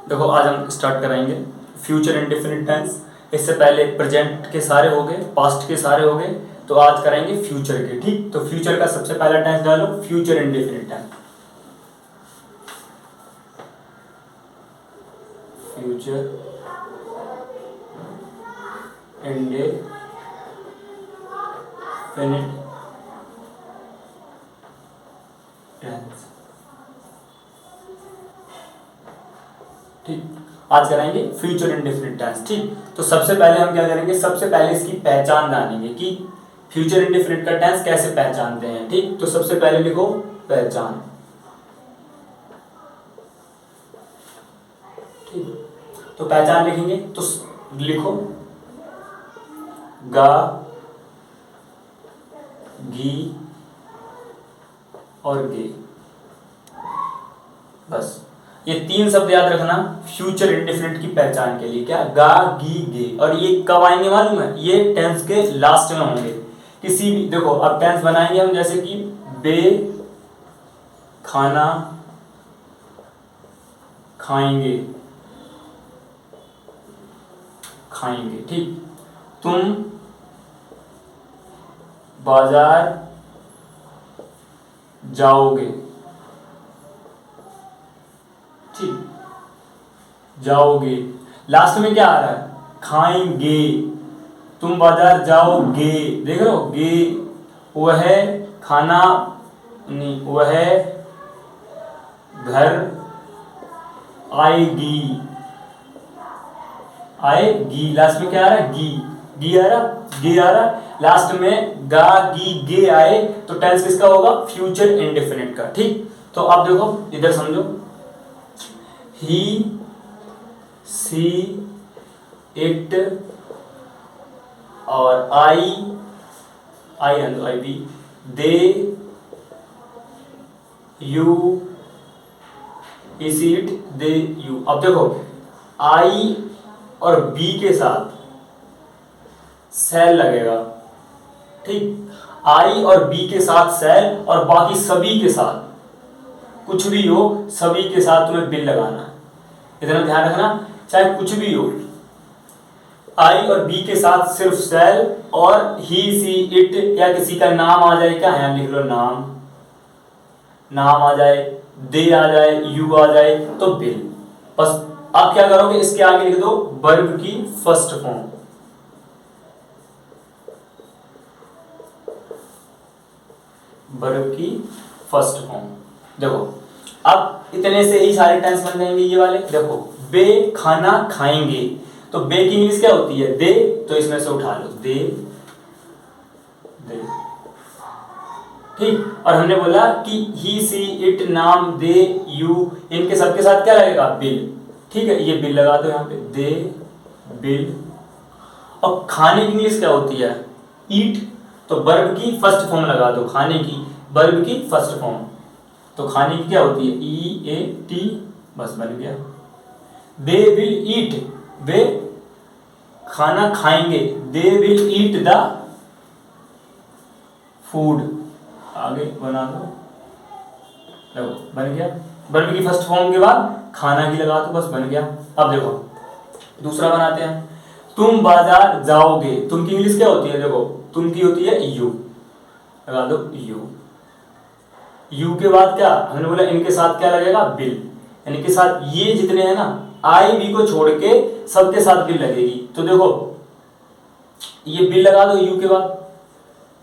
देखो आज हम स्टार्ट कराएंगे फ्यूचर इंडेफिनिट टेंस। इससे पहले प्रेजेंट के सारे हो गए, पास्ट के सारे हो गए, तो आज कराएंगे फ्यूचर के। ठीक, तो फ्यूचर का सबसे पहला टेंस डालो, future indefinite tense. Future indefinite tense. ठीक, आज कराएंगे फ्यूचर इंडेफिनिट टेंस। ठीक, तो सबसे पहले हम क्या करेंगे, सबसे पहले इसकी पहचान जानेंगे कि फ्यूचर इंडेफिनिट का टेंस कैसे पहचानते हैं। ठीक, तो सबसे पहले लिखो पहचान। ठीक, तो पहचान लिखेंगे तो लिखो गा, गी और गे। बस ये तीन शब्द याद रखना फ्यूचर इंडेफिनिट की पहचान के लिए। क्या, गा, गी, गे। और ये कब आएंगे मालूम है, ये टेंस के लास्ट में होंगे। किसी भी, देखो अब टेंस बनाएंगे हम, जैसे कि बे खाना खाएंगे, खाएंगे। ठीक, तुम बाजार जाओगे, ठीक, जाओगे। लास्ट में क्या आ रहा है, खाएंगे। तुम बाजार जाओगे, देख रहे हो, गे। वह खाना नहीं, वह घर आएगी, आएगी। लास्ट में क्या आ रहा है, गी, गी आ रहा, गे आ रहा। लास्ट में गा, गी, गे आए तो टेंस किसका होगा, फ्यूचर इंडेफिनिट का। ठीक, तो अब देखो इधर समझो, ही, सी, इट और I, I be, they, you, is it, they, you. अब देखो आई और बी के साथ सेल लगेगा। ठीक, आई और बी के साथ सेल, और बाकी सभी के साथ, कुछ भी हो सभी के साथ तुम्हें बिल लगाना है। इतना ध्यान रखना, चाहे कुछ भी हो, आई और बी के साथ सिर्फ सेल, और ही, सी, इट या किसी का नाम आ जाए, क्या है लिख लो, नाम, नाम आ जाए, दे आ जाए, यू आ जाए तो बिल। बस आप क्या करोगे, इसके आगे लिख दो वर्ब की फर्स्ट फॉर्म। वर्ब की फर्स्ट फॉर्म। देखो अब इतने से ही सारे टेंस बन जाएंगे ये वाले। देखो बे खाना खाएंगे, तो बे की इंग्लिश क्या होती है, दे, तो इसमें से उठा लो दे, दे। ठीक, और हमने बोला कि ही, सी, इट, नाम, दे, यू, इनके सबके साथ क्या लगेगा, बिल। ठीक है, ये बिल लगा दो यहाँ पे, दे, बिल। और खाने की इंग्लिश क्या होती है, ईट, तो वर्ब की फर्स्ट फॉर्म लगा दो, खाने की वर्ब की फर्स्ट फॉर्म। तो खाने की क्या होती है, ई, ए, टी, बस बन गया। दे विल ईट, वे खाना खाएंगे, they will eat the food. आगे बना दो, देखो बन गया। वर्ब की फर्स्ट फॉर्म के बाद खाना की लगा दो, बस बन गया। अब देखो दूसरा बनाते हैं, तुम बाजार जाओगे। तुम की इंग्लिश क्या होती है, देखो तुम की होती है यू, लगा दो यू। यू के बाद क्या, हमने बोला इनके साथ क्या लगेगा, बिल। यानी के साथ ये जितने हैं ना, आई बी को छोड़ के सबके साथ बिल लगेगी। तो देखो ये बिल लगा दो यू के बाद,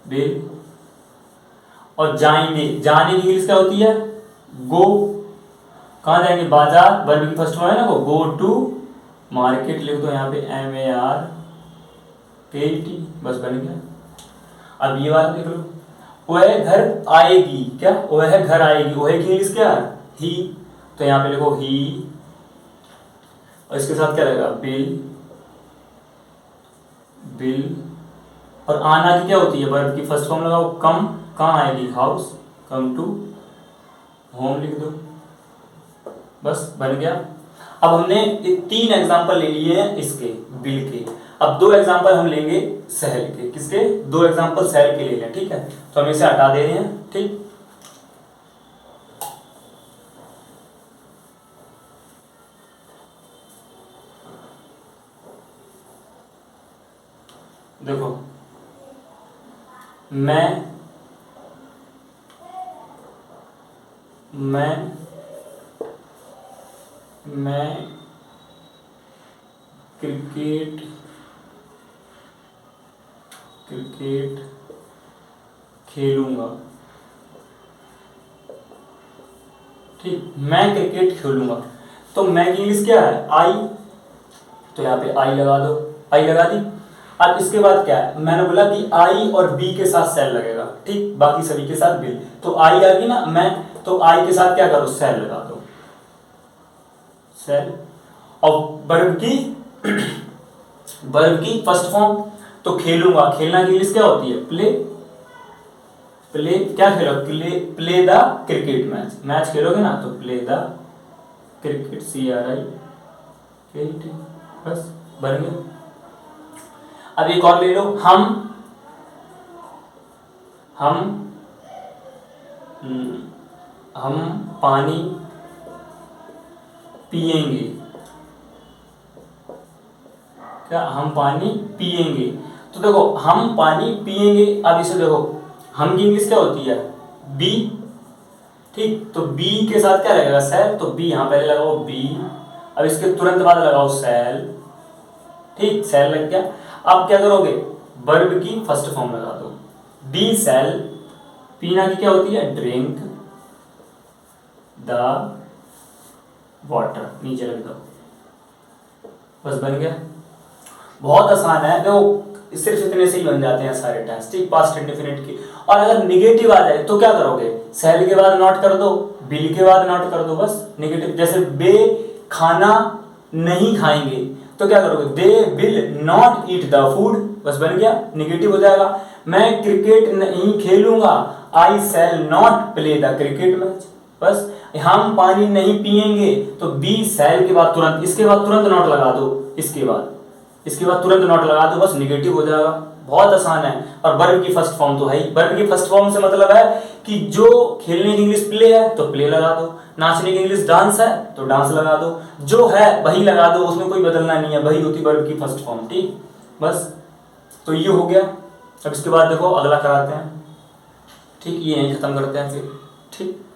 बिल। और जाएंगे, जाने की इंग्लिश क्या होती है, गो। कहाँ जाएंगे, बाजार, वर्ब की फर्स्ट फॉर्म है ना वो, गो टू मार्केट। लिख दो यहाँ पे MARKET, बस बन गया। अब ये वाला देख लो, वह घर आएगी, क्या, वह घर आएगी, वह की इंग्लिश क्या है, ही, तो यहाँ पे लिखो ही, और इसके साथ क्या लगेगा, बिल, बिल। और आना की क्या होती है, वर्ब की फर्स्ट फॉर्म लगाओ, कम, कहाँ आएगी, हाउस, कम टू होम लिख दो, बस बन गया। अब हमने 3 एग्जांपल ले लिए हैं इसके, बिल के। अब 2 एग्जांपल हम लेंगे सेल के। किसके, 2 एग्जांपल सेल के ले लें। ठीक है, तो हम इसे हटा दे रहे हैं। ठीक, देखो मैं क्रिकेट खेलूंगा। ठीक, मैं क्रिकेट खेलूंगा। तो मैं की इंग्लिश क्या है? आई। तो यहाँ पे आई लगा दो, आई लगा दी। अब इसके बाद क्या है? मैंने बोला कि आई और बी के साथ सेल लगेगा, ठीक, बाकी सभी के साथ बिल। तो आई आ गई ना, मैं, तो आई के साथ क्या करो? सेल लगा दो, सेल। और वर्ब की फर्स्ट फॉर्म, तो खेलूंगा, खेलना की इंग्लिश क्या होती है? प्ले। प्ले क्या खेलो? Play the cricket match, match खेलोगे ना, तो प्ले द क्रिकेट, CRICKET, बस बन गया। अब एक और ले लो, हम पानी पिएंगे। क्या? हम पानी पिएंगे। तो देखो हम पानी पिएंगे, अब इसे देखो, हम की इंग्लिश क्या होती है? बी, ठीक, तो बी के साथ क्या लगेगा? सेल। तो बी यहां पहले लगाओ, बी, अब इसके तुरंत बाद लगाओ सेल, ठीक, सेल लग गया। अब क्या करोगे? वर्ब की फर्स्ट फॉर्म लगा दो, बी सेल, पीना की क्या होती है? ड्रिंक द वाटर, नीचे लग दो, बस बन गया। बहुत आसान है, देखो सिर्फ इतने से ही बन जाते हैं सारे टेंस, ठीक, पास्ट इंडेफिनिट की। और अगर निगेटिव आ जाए तो क्या करोगे? सेल के बाद नॉट कर दो, बिल के बाद नॉट कर दो, बस निगेटिव। जैसे बे खाना नहीं खाएंगे, तो क्या करोगे? They will not eat the food, बस बन गया, निगेटिव हो जाएगा। मैं क्रिकेट नहीं खेलूंगा, I shall not play the cricket match, बस। हम पानी नहीं पिएंगे, तो बी शैल के बाद तुरंत, इसके बाद तुरंत नॉट लगा दो, इसके बाद तुरंत नॉट लगा दो, बस निगेटिव हो जाएगा। बहुत आसान है। और वर्ब की फर्स्ट फॉर्म तो है ही, वर्ब की फर्स्ट फॉर्म से मतलब है कि जो खेलने की इंग्लिश प्ले है तो प्ले लगा दो, नाचने की इंग्लिश डांस है तो डांस लगा दो, जो है वही लगा दो, उसमें कोई बदलना नहीं है, वही होती वर्ब की फर्स्ट फॉर्म, ठीक, बस। तो ये हो गया। अब इसके बाद देखो अगला कराते हैं, ठीक, ये यहीं खत्म करते हैं फिर, ठीक।